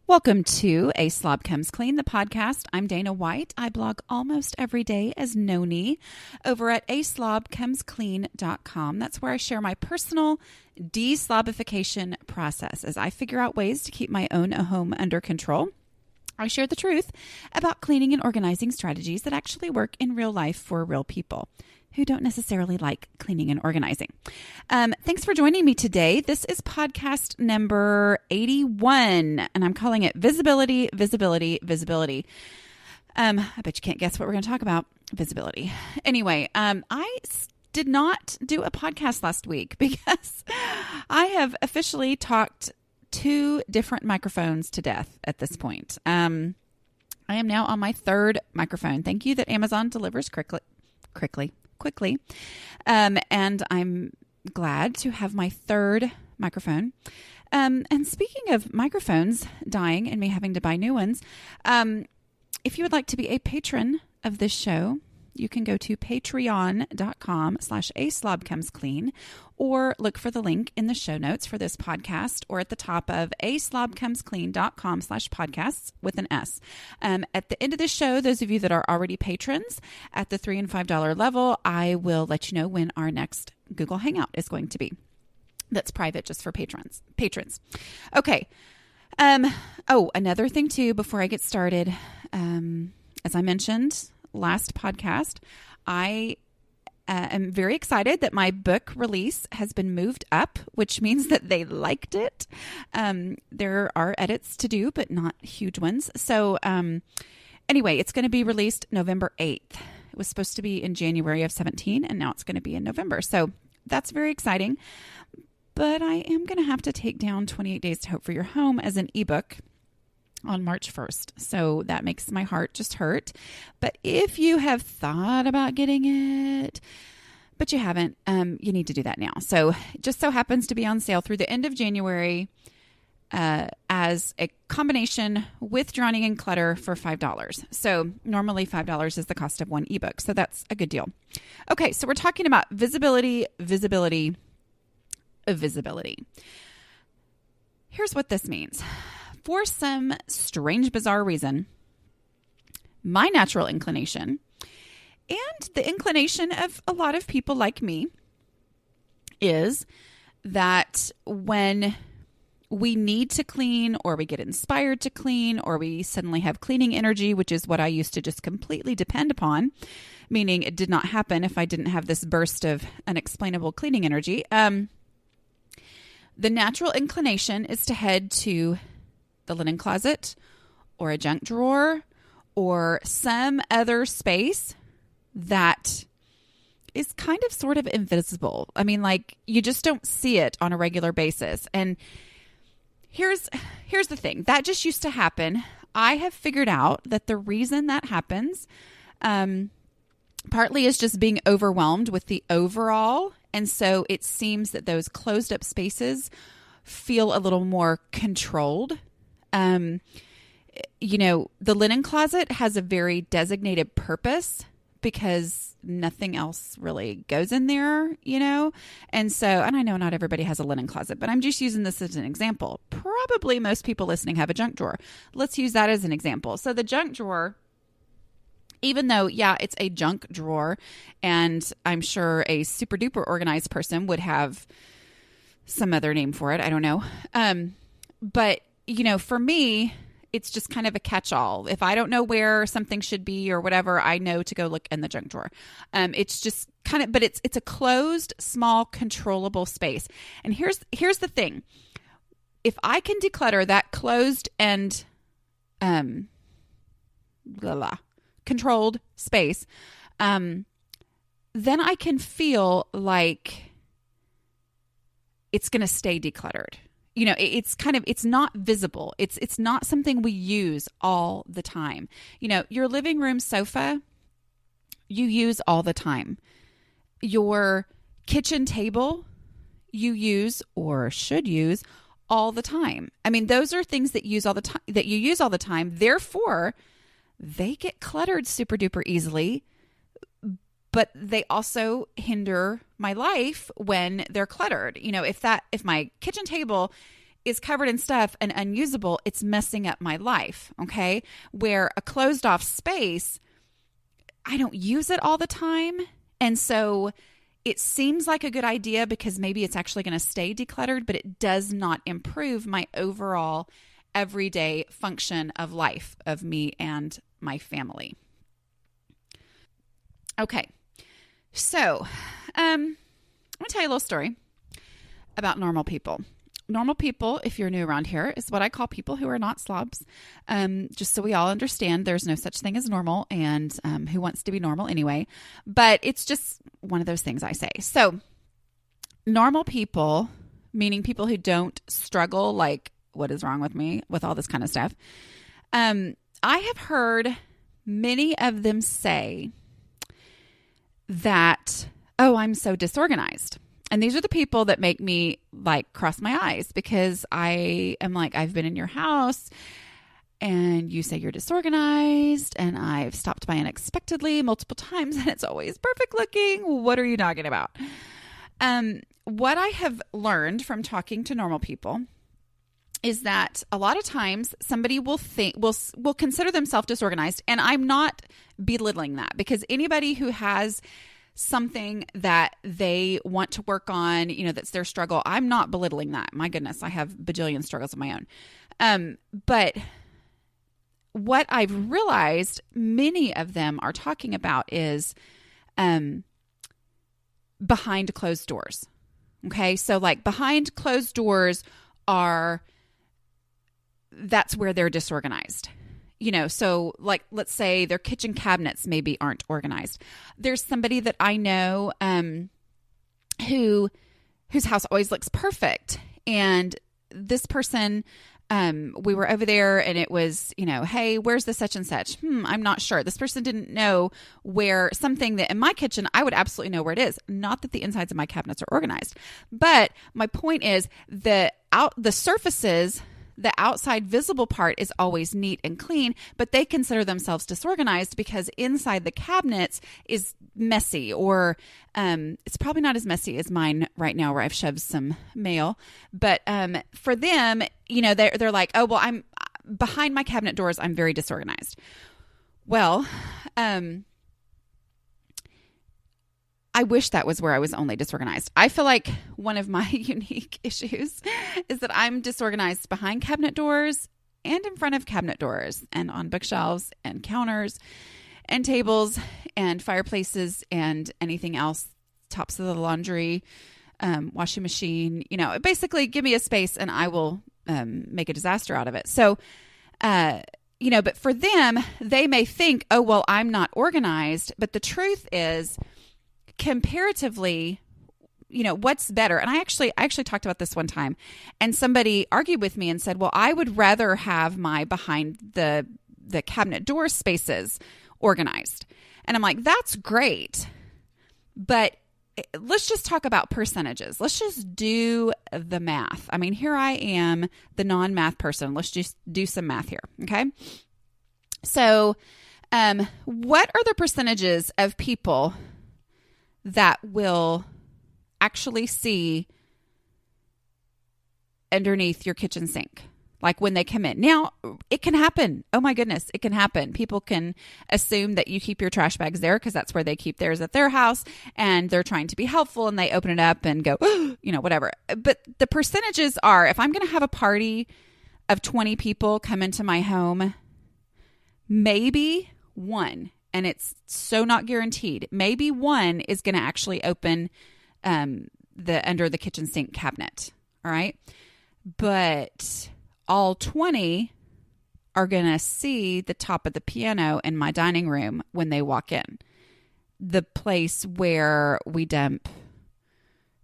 Welcome to A Slob Comes Clean, the podcast. I'm Dana White. I blog almost every day as Noni over at aslobcomesclean.com. That's where I share my personal de-slobification process as I figure out ways to keep my own home under control. I share the truth about cleaning and organizing strategies that actually work in real life for real people who don't necessarily like cleaning and organizing. Thanks for joining me today. This is podcast number 81, and I'm calling it Visibility, Visibility, Visibility. I bet you can't guess what we're going to talk about. Visibility. Anyway, I did not do a podcast last week because I have officially talked 2 different microphones to death at this point. I am now on my 3rd microphone. Thank you that Amazon delivers quickly. And I'm glad to have my 3rd microphone. And speaking of microphones dying and me having to buy new ones, if you would like to be a patron of this show, you can go to patreon.com/aslobcomesclean or look for the link in the show notes for this podcast or at the top of aslobcomesclean.com/podcasts with an S. At the end of the show, those of you that are already patrons at the $3 and $5 level, I will let you know when our next Google Hangout is going to be. That's private just for patrons. Okay. Another thing too, before I get started, as I mentioned last podcast, I am very excited that my book release has been moved up, which means that they liked it. There are edits to do, but not huge ones. So anyway, it's going to be released November 8th. It was supposed to be in January of 17, and now it's going to be in November. So that's very exciting. But I am going to have to take down 28 Days to Hope for Your Home as an ebook on March 1st. So that makes my heart just hurt. But if you have thought about getting it, but you haven't, you need to do that now. So it just so happens to be on sale through the end of January as a combination with Drowning in Clutter for $5. So normally $5 is the cost of one ebook. So that's a good deal. Okay, so we're talking about visibility. Here's what this means. For some strange, bizarre reason, my natural inclination and the inclination of a lot of people like me is that when we need to clean or we get inspired to clean or we suddenly have cleaning energy, which is what I used to just completely depend upon, meaning it did not happen if I didn't have this burst of unexplainable cleaning energy. The natural inclination is to head to the linen closet or a junk drawer or some other space that is kind of sort of invisible. I mean, like you just don't see it on a regular basis. And here's the thing. That just used to happen. I have figured out that the reason that happens partly is just being overwhelmed with the overall. And so it seems that those closed up spaces feel a little more controlled. The linen closet has a very designated purpose because nothing else really goes in there, And I know not everybody has a linen closet, but I'm just using this as an example. Probably most people listening have a junk drawer. Let's use that as an example. So the junk drawer, even though, it's a junk drawer, and I'm sure a super duper organized person would have some other name for it. I don't know. But for me, it's just kind of a catch-all. If I don't know where something should be or whatever, I know to go look in the junk drawer. It's just kind of, but it's a closed, small, controllable space. And here's the thing. If I can declutter that closed and controlled space, then I can feel like it's going to stay decluttered. It's not visible. It's not something we use all the time. Your living room sofa, you use all the time. Your kitchen table, you use or should use all the time. I mean, those are things that you use all the time. Therefore, they get cluttered super duper easily, but they also hinder my life when they're cluttered. If my kitchen table is covered in stuff and unusable, it's messing up my life. Okay. Where a closed off space, I don't use it all the time. And so it seems like a good idea because maybe it's actually going to stay decluttered, but it does not improve my overall everyday function of life of me and my family. Okay. So, I'm going to tell you a little story about normal people. Normal people, if you're new around here, is what I call people who are not slobs. Just so we all understand, there's no such thing as normal, and who wants to be normal anyway? But it's just one of those things I say. So, normal people, meaning people who don't struggle, like, what is wrong with me with all this kind of stuff? I have heard many of them say that, oh, I'm so disorganized. And these are the people that make me like cross my eyes because I am like, I've been in your house and you say you're disorganized and I've stopped by unexpectedly multiple times and it's always perfect looking. What are you talking about? What I have learned from talking to normal people is that a lot of times somebody will consider themselves disorganized. And I'm not belittling that because anybody who has something that they want to work on, that's their struggle. I'm not belittling that. My goodness, I have bajillion struggles of my own. But what I've realized many of them are talking about is behind closed doors. Okay. So like behind closed doors that's where they're disorganized. So like, let's say their kitchen cabinets maybe aren't organized. There's somebody that I know whose house always looks perfect. And this person, we were over there and it was, hey, where's the such and such? I'm not sure. This person didn't know where something that in my kitchen, I would absolutely know where it is. Not that the insides of my cabinets are organized. But my point is the surfaces, the outside visible part is always neat and clean, but they consider themselves disorganized because inside the cabinets is messy, or it's probably not as messy as mine right now where I've shoved some mail. But for them, they're like, oh, well, I'm behind my cabinet doors, I'm very disorganized. Well, I wish that was where I was only disorganized. I feel like one of my unique issues is that I'm disorganized behind cabinet doors and in front of cabinet doors and on bookshelves and counters and tables and fireplaces and anything else, tops of the laundry, washing machine, basically give me a space and I will make a disaster out of it. So, but for them, they may think, oh, well, I'm not organized. But the truth is, comparatively, what's better? And I actually talked about this one time and somebody argued with me and said, well, I would rather have my behind the cabinet door spaces organized. And I'm like, that's great. But let's just talk about percentages. Let's just do the math. I mean, here I am, the non-math person. Let's just do some math here. Okay. So, what are the percentages of people that will actually see underneath your kitchen sink, like when they come in? Now, it can happen. Oh my goodness, it can happen. People can assume that you keep your trash bags there because that's where they keep theirs at their house, and they're trying to be helpful and they open it up and go, whatever. But the percentages are, if I'm going to have a party of 20 people come into my home, maybe one, and it's so not guaranteed, maybe one is going to actually open the under the kitchen sink cabinet. All right. But all 20 are going to see the top of the piano in my dining room when they walk in, the place where we dump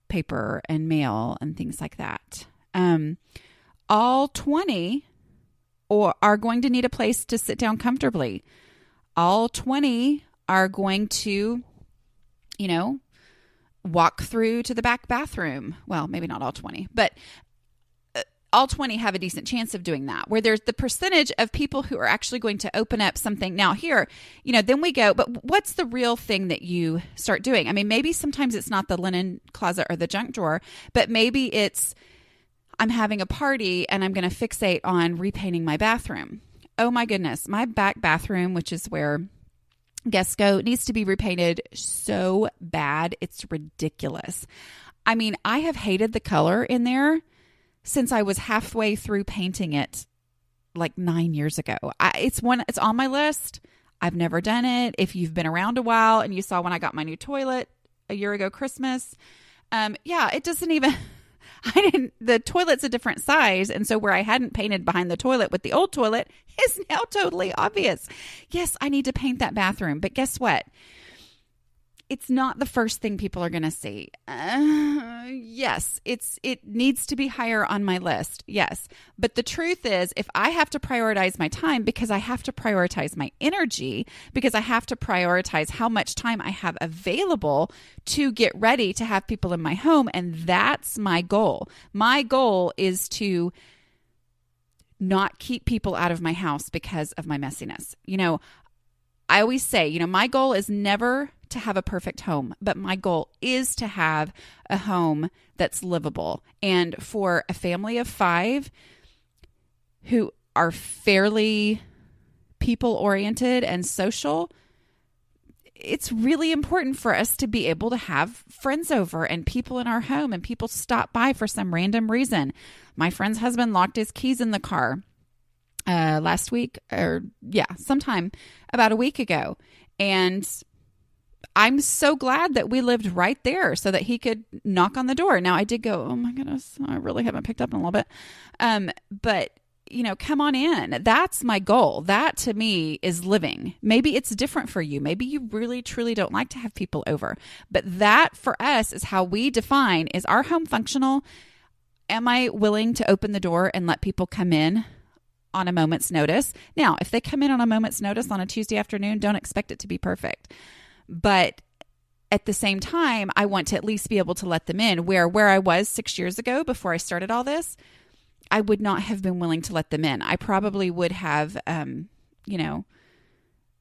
paper and mail and things like that. All 20 are going to need a place to sit down comfortably. All 20 are going to, walk through to the back bathroom. Well, maybe not all 20, but all 20 have a decent chance of doing that, where there's the percentage of people who are actually going to open up something. Now here, then we go, but what's the real thing that you start doing? I mean, maybe sometimes it's not the linen closet or the junk drawer, but maybe it's, I'm having a party and I'm going to fixate on repainting my bathroom. Oh my goodness. My back bathroom, which is where guests go, needs to be repainted so bad. It's ridiculous. I mean, I have hated the color in there since I was halfway through painting it like 9 years ago. It's on my list. I've never done it. If you've been around a while and you saw when I got my new toilet a year ago, Christmas, it doesn't even, the toilet's a different size. And so where I hadn't painted behind the toilet with the old toilet is now totally obvious. Yes, I need to paint that bathroom. But guess what? It's not the first thing people are going to see. Yes, it needs to be higher on my list. Yes. But the truth is, if I have to prioritize my time because I have to prioritize my energy, because I have to prioritize how much time I have available to get ready to have people in my home, and that's my goal. My goal is to not keep people out of my house because of my messiness. I always say, my goal is never to have a perfect home, but my goal is to have a home that's livable. And for a family of 5 who are fairly people-oriented and social, it's really important for us to be able to have friends over and people in our home, and people stop by for some random reason. My friend's husband locked his keys in the car last week, sometime about a week ago. And I'm so glad that we lived right there so that he could knock on the door. Now I did go, oh my goodness, I really haven't picked up in a little bit. But come on in. That's my goal. That to me is living. Maybe it's different for you. Maybe you really, truly don't like to have people over. But that for us is how we define, is our home functional? Am I willing to open the door and let people come in on a moment's notice? Now, if they come in on a moment's notice on a Tuesday afternoon, don't expect it to be perfect. But at the same time, I want to at least be able to let them in. Where I was 6 years ago before I started all this, I would not have been willing to let them in. I probably would have,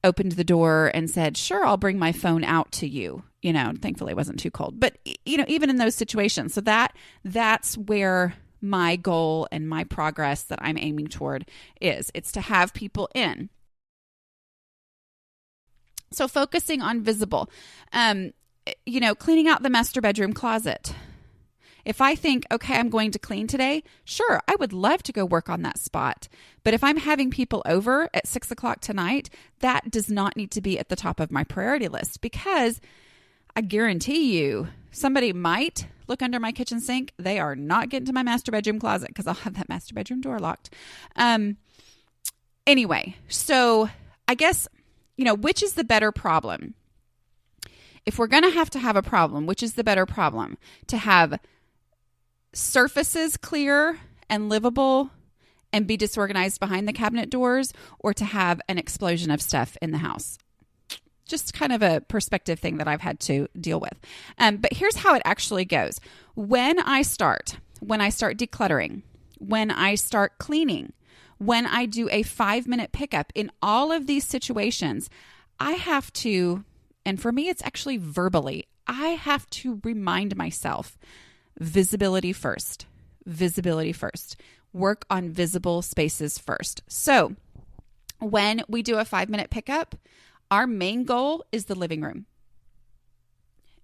opened the door and said, sure, I'll bring my phone out to you. Thankfully it wasn't too cold. But, even in those situations, so that's where my goal and my progress that I'm aiming toward is. It's to have people in. So focusing on visible, cleaning out the master bedroom closet. If I think, okay, I'm going to clean today, sure, I would love to go work on that spot. But if I'm having people over at 6:00 tonight, that does not need to be at the top of my priority list, because I guarantee you somebody might look under my kitchen sink. They are not getting to my master bedroom closet because I'll have that master bedroom door locked. Anyway, so I guess, which is the better problem? If we're going to have a problem, which is the better problem? To have surfaces clear and livable and be disorganized behind the cabinet doors, or to have an explosion of stuff in the house? Just kind of a perspective thing that I've had to deal with. But here's how it actually goes. When I start decluttering, when I start cleaning, when I do a 5-minute pickup, in all of these situations, I have to, and for me, it's actually verbally, I have to remind myself, visibility first, work on visible spaces first. So when we do a 5-minute pickup, our main goal is the living room.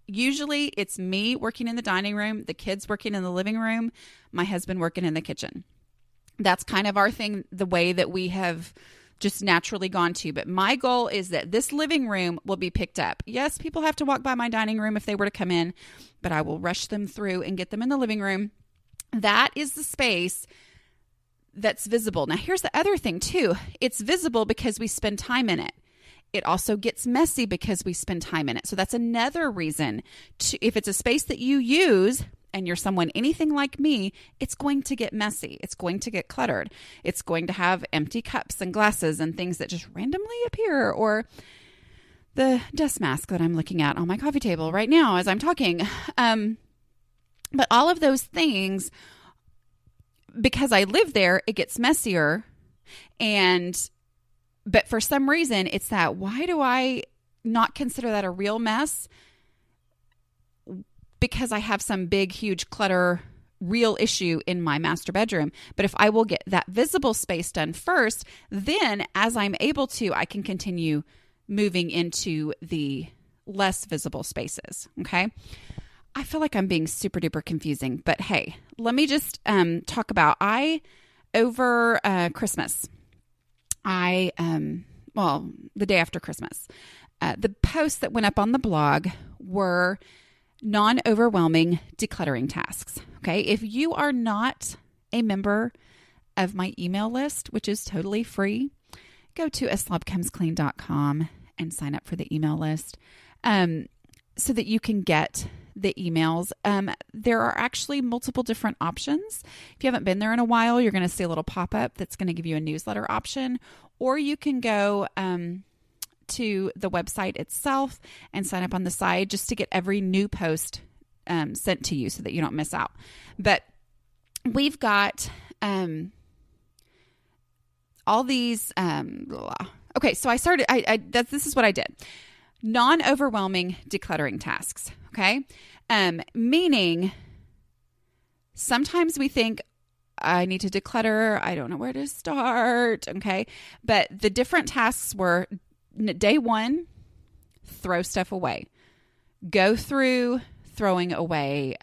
Usually it's me working in the dining room, the kids working in the living room, my husband working in the kitchen. That's kind of our thing, the way that we have just naturally gone to. But my goal is that this living room will be picked up. Yes, people have to walk by my dining room if they were to come in, but I will rush them through and get them in the living room. That is the space that's visible. Now, here's the other thing too. It's visible because we spend time in it. It also gets messy because we spend time in it. So that's another reason to, if it's a space that you use and you're someone anything like me, it's going to get messy. It's going to get cluttered. It's going to have empty cups and glasses and things that just randomly appear, or the dust mask that I'm looking at on my coffee table right now as I'm talking. But all of those things, because I live there, it gets messier. But for some reason, it's that, why do I not consider that a real mess? Because I have some big, huge clutter real issue in my master bedroom. But if I will get that visible space done first, then as I'm able to, I can continue moving into the less visible spaces. Okay. I feel like I'm being super duper confusing, but hey, let me just talk about over Christmas. The day after Christmas, the posts that went up on the blog were non-overwhelming decluttering tasks. Okay. If you are not a member of my email list, which is totally free, go to aslobcomesclean.com and sign up for the email list so that you can get the emails. There are actually multiple different options. If you haven't been there in a while, you're going to see a little pop-up that's going to give you a newsletter option, or you can go to the website itself and sign up on the side just to get every new post sent to you so that you don't miss out. But we've got all these. Okay, so I started. This is what I did. Non-overwhelming decluttering tasks. Okay, meaning sometimes we think, I need to declutter. I don't know where to start. Okay, but the different tasks were: day one, throw stuff away. Go through throwing away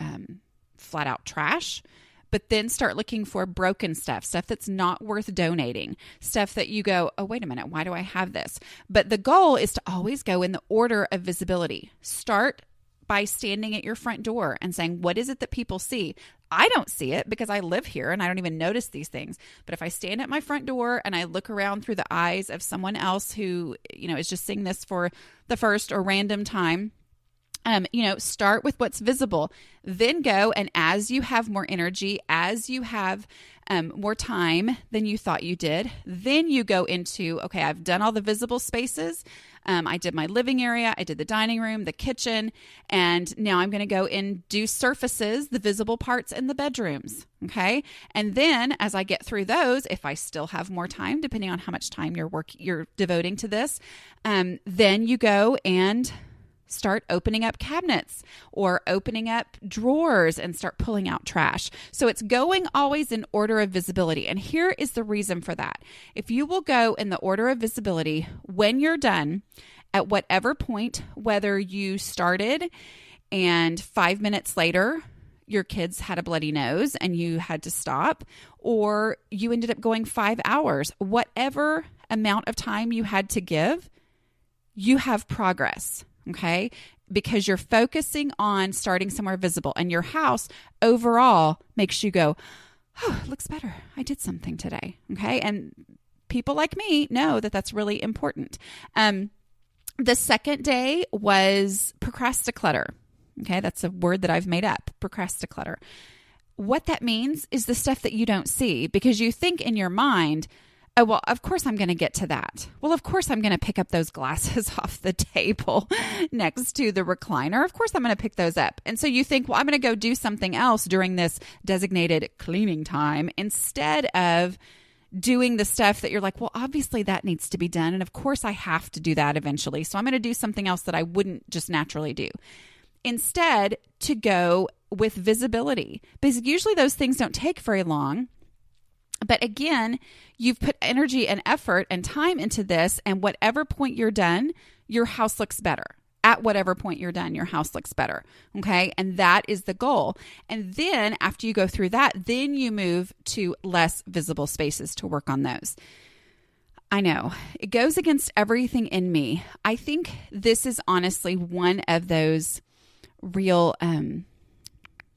flat out trash, but then start looking for broken stuff that's not worth donating, stuff that you go, oh, wait a minute, why do I have this? But the goal is to always go in the order of visibility. Start by standing at your front door and saying, what is it that people see? I don't see it because I live here and I don't even notice these things. But if I stand at my front door and I look around through the eyes of someone else who, is just seeing this for the first or random time, start with what's visible, then go. And as you have more energy, as you have more time than you thought you did, then you go into, okay, I've done all the visible spaces. I did my living area. I did the dining room, the kitchen, and now I'm going to go and do surfaces, the visible parts in the bedrooms. Okay. And then as I get through those, if I still have more time, depending on how much time you're devoting to this, then you go and start opening up cabinets or opening up drawers and start pulling out trash. So it's going always in order of visibility. And here is the reason for that. If you will go in the order of visibility, when you're done, at whatever point, whether you started and 5 minutes later, your kids had a bloody nose and you had to stop, or you ended up going 5 hours, whatever amount of time you had to give, you have progress. Okay, because you're focusing on starting somewhere visible, and your house overall makes you go, oh, it looks better. I did something today. Okay. And people like me know that that's really important. The second day was procrasticlutter. Okay. That's a word that I've made up, procrasticlutter. What that means is the stuff that you don't see, because you think in your mind, oh, well, of course I'm going to get to that. Well, of course I'm going to pick up those glasses off the table next to the recliner. Of course I'm going to pick those up. And so you think, well, I'm going to go do something else during this designated cleaning time instead of doing the stuff that you're like, well, obviously that needs to be done. And of course I have to do that eventually. So I'm going to do something else that I wouldn't just naturally do. Instead, to go with visibility, because usually those things don't take very long. But again, you've put energy and effort and time into this, and whatever point you're done, your house looks better. At whatever point you're done, your house looks better. Okay. And that is the goal. And then after you go through that, then you move to less visible spaces to work on those. I know it goes against everything in me. I think this is honestly one of those real, I don't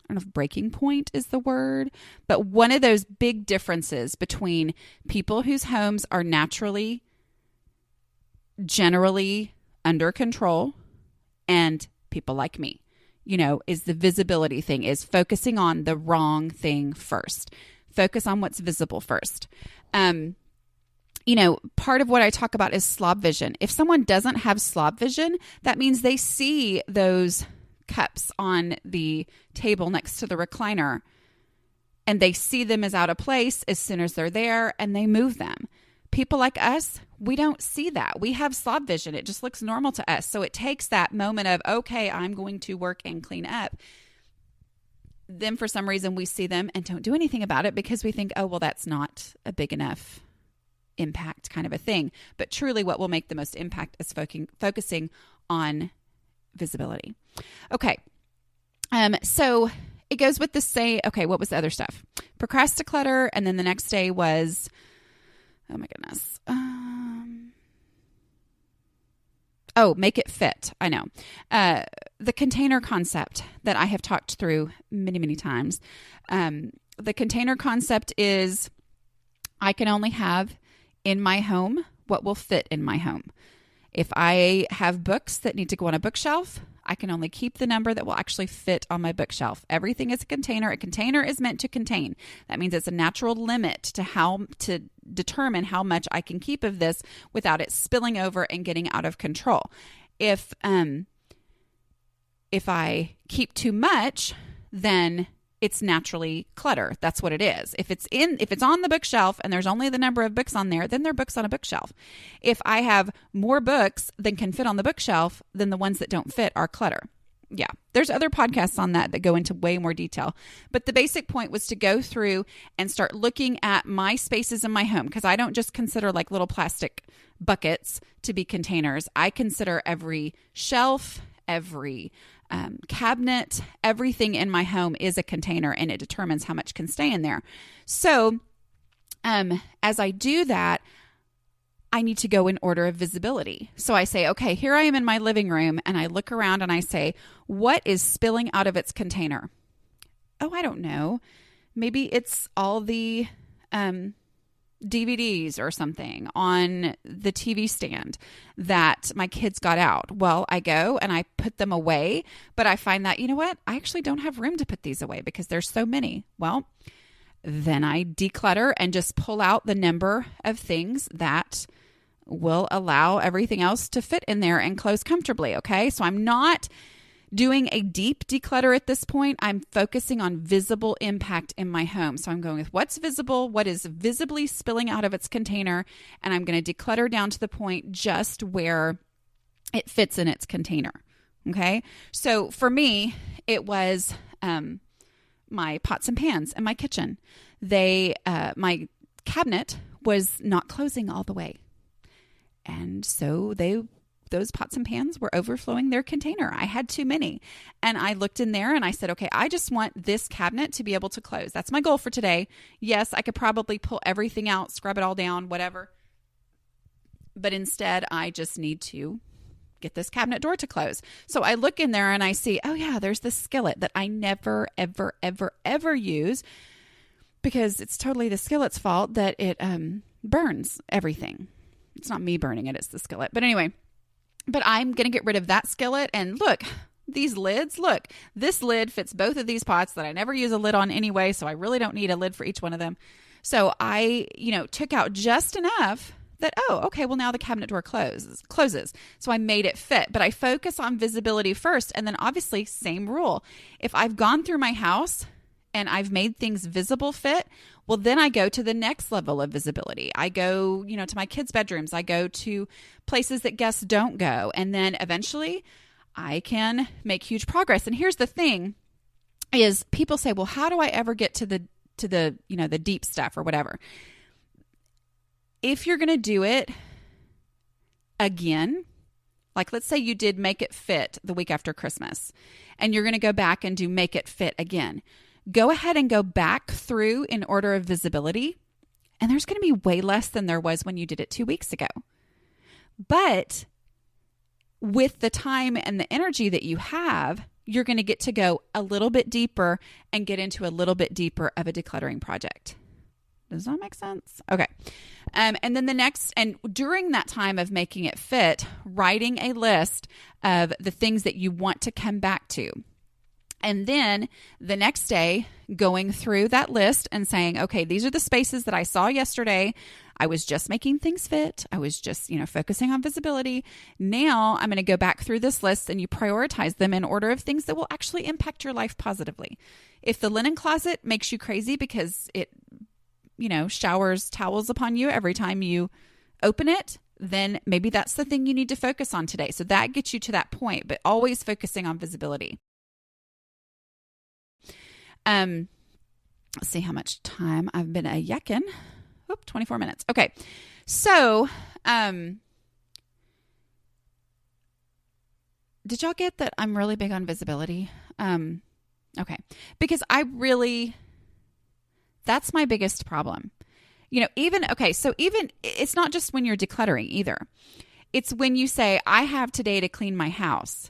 know if breaking point is the word, but one of those big differences between people whose homes are generally under control and people like me, is the visibility thing, is focusing on the wrong thing first. Focus on what's visible first. Part of what I talk about is slob vision. If someone doesn't have slob vision, that means they see those cups on the table next to the recliner and they see them as out of place as soon as they're there and they move them. People like us, we don't see that. We have slob vision. It just looks normal to us. So it takes that moment of, okay, I'm going to work and clean up. then for some reason we see them and don't do anything about it because we think, oh, well, that's not a big enough impact kind of a thing. But truly what will make the most impact is focusing on visibility. Okay. So it goes with the okay, what was the other stuff? Procrasticlutter. And then the next day was, oh my goodness. Make it fit. I know. The container concept that I have talked through many, many times. The container concept is I can only have in my home what will fit in my home. If I have books that need to go on a bookshelf, I can only keep the number that will actually fit on my bookshelf. Everything is a container. A container is meant to contain. That means it's a natural limit to determine how much I can keep of this without it spilling over and getting out of control. If I keep too much, then it's naturally clutter. That's what it is. If it's on the bookshelf and there's only the number of books on there, then they're books on a bookshelf. If I have more books than can fit on the bookshelf, then the ones that don't fit are clutter. Yeah, there's other podcasts on that go into way more detail. But the basic point was to go through and start looking at my spaces in my home, because I don't just consider like little plastic buckets to be containers. I consider every shelf, every cabinet, everything in my home is a container, and it determines how much can stay in there. So as I do that, I need to go in order of visibility. So I say, okay, here I am in my living room, and I look around and I say, what is spilling out of its container? Oh, I don't know. Maybe it's all the DVDs or something on the TV stand that my kids got out. Well, I go and I put them away, but I find that, you know what? I actually don't have room to put these away because there's so many. Well, then I declutter and just pull out the number of things that will allow everything else to fit in there and close comfortably. Okay. So I'm not doing a deep declutter at this point. I'm focusing on visible impact in my home. So I'm going with what's visible, what is visibly spilling out of its container, and I'm going to declutter down to the point just where it fits in its container. Okay. So for me, it was my pots and pans in my kitchen. My cabinet was not closing all the way. And so those pots and pans were overflowing their container. I had too many. And I looked in there and I said, okay, I just want this cabinet to be able to close. That's my goal for today. Yes, I could probably pull everything out, scrub it all down, whatever. But instead, I just need to get this cabinet door to close. So I look in there and I see, oh yeah, there's this skillet that I never, ever, ever, ever use, because it's totally the skillet's fault that it burns everything. It's not me burning it, it's the skillet. But anyway, I'm going to get rid of that skillet. And look, these lids, look, this lid fits both of these pots that I never use a lid on anyway. So I really don't need a lid for each one of them. So I, took out just enough that, oh, okay, well now the cabinet door closes. So I made it fit, but I focus on visibility first. And then obviously same rule. If I've gone through my house and I've made things visible fit, well, then I go to the next level of visibility. I go, to my kids' bedrooms. I go to places that guests don't go. And then eventually I can make huge progress. And here's the thing is people say, well, how do I ever get to the the deep stuff or whatever? If you're going to do it again, like let's say you did Make It Fit the week after Christmas, and you're going to go back and do Make It Fit again. Go ahead and go back through in order of visibility, and there's going to be way less than there was when you did it 2 weeks ago. But with the time and the energy that you have, you're going to get to go a little bit deeper and get into a little bit deeper of a decluttering project. Does that make sense? Okay. And then and during that time of making it fit, writing a list of the things that you want to come back to. And then the next day, going through that list and saying, okay, these are the spaces that I saw yesterday. I was just making things fit. I was just, focusing on visibility. Now I'm going to go back through this list, and you prioritize them in order of things that will actually impact your life positively. If the linen closet makes you crazy because it, showers towels upon you every time you open it, then maybe that's the thing you need to focus on today. So that gets you to that point, but always focusing on visibility. Let's see how much time I've been a yuckin'. 24 minutes. Okay. So, did y'all get that I'm really big on visibility? Okay. Because that's my biggest problem. Even it's not just when you're decluttering either. It's when you say, I have today to clean my house.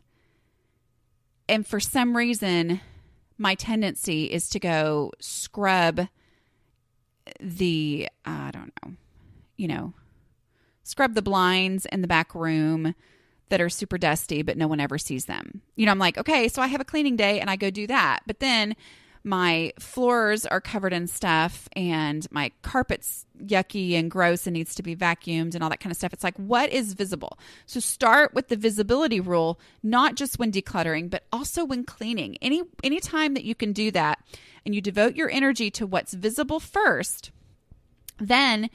And for some reason, my tendency is to go scrub scrub the blinds in the back room that are super dusty, but no one ever sees them. I'm like, okay, so I have a cleaning day and I go do that. But then my floors are covered in stuff and my carpet's yucky and gross and needs to be vacuumed and all that kind of stuff. It's like, what is visible? So start with the visibility rule, not just when decluttering, but also when cleaning. Any time that you can do that and you devote your energy to what's visible first, then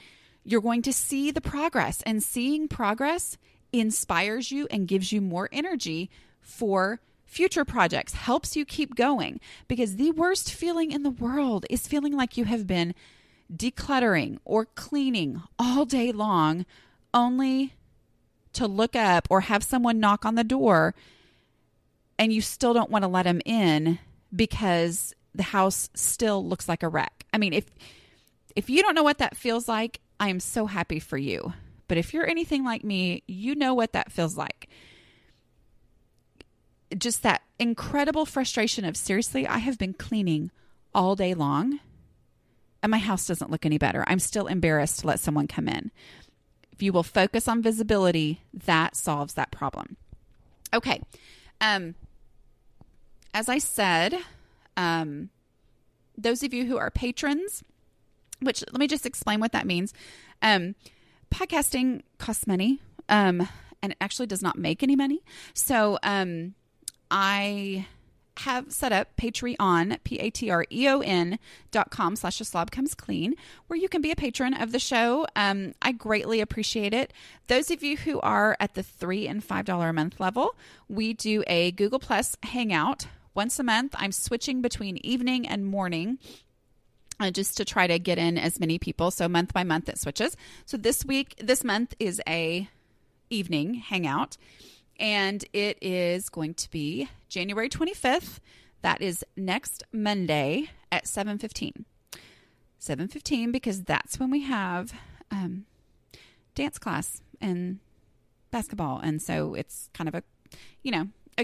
you're going to see the progress, and seeing progress inspires you and gives you more energy for future projects, helps you keep going, because the worst feeling in the world is feeling like you have been decluttering or cleaning all day long only to look up or have someone knock on the door and you still don't want to let them in because the house still looks like a wreck. I mean, if you don't know what that feels like, I am so happy for you. But if you're anything like me, you know what that feels like. Just that incredible frustration of, seriously, I have been cleaning all day long and my house doesn't look any better. I'm still embarrassed to let someone come in. If you will focus on visibility, that solves that problem. Okay. As I said, those of you who are patrons, which let me just explain what that means. Podcasting costs money, and it actually does not make any money. So, I have set up Patreon, patreon.com/A Slob Comes Clean, where you can be a patron of the show. I greatly appreciate it. Those of you who are at the $3 and $5 a month level, we do a Google Plus Hangout once a month. I'm switching between evening and morning, just to try to get in as many people. So month by month it switches. So this month is a evening hangout, and it is going to be January 25th. That is next Monday at 7:15. 7:15 because that's when we have dance class and basketball. And so it's kind of a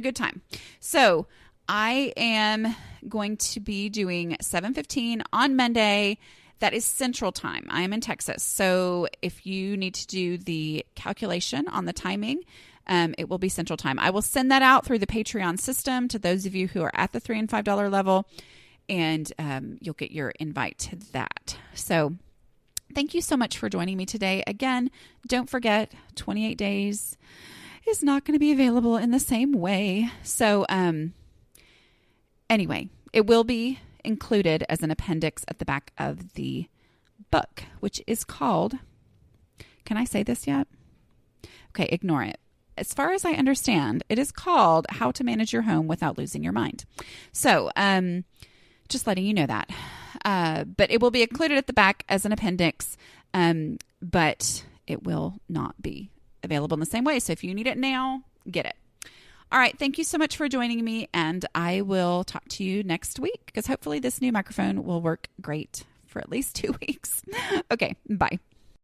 good time. So I am going to be doing 7:15 on Monday. That is Central Time. I am in Texas. So if you need to do the calculation on the timing, it will be Central Time. I will send that out through the Patreon system to those of you who are at the $3 and $5 level, and you'll get your invite to that. So thank you so much for joining me today. Again, don't forget, 28 days is not going to be available in the same way. So, anyway, it will be included as an appendix at the back of the book, which is called, can I say this yet? Okay, ignore it. As far as I understand, it is called How to Manage Your Home Without Losing Your Mind. So, just letting you know that. But it will be included at the back as an appendix, but it will not be available in the same way. So if you need it now, get it. All right. Thank you so much for joining me, and I will talk to you next week because hopefully this new microphone will work great for at least 2 weeks. Okay. Bye.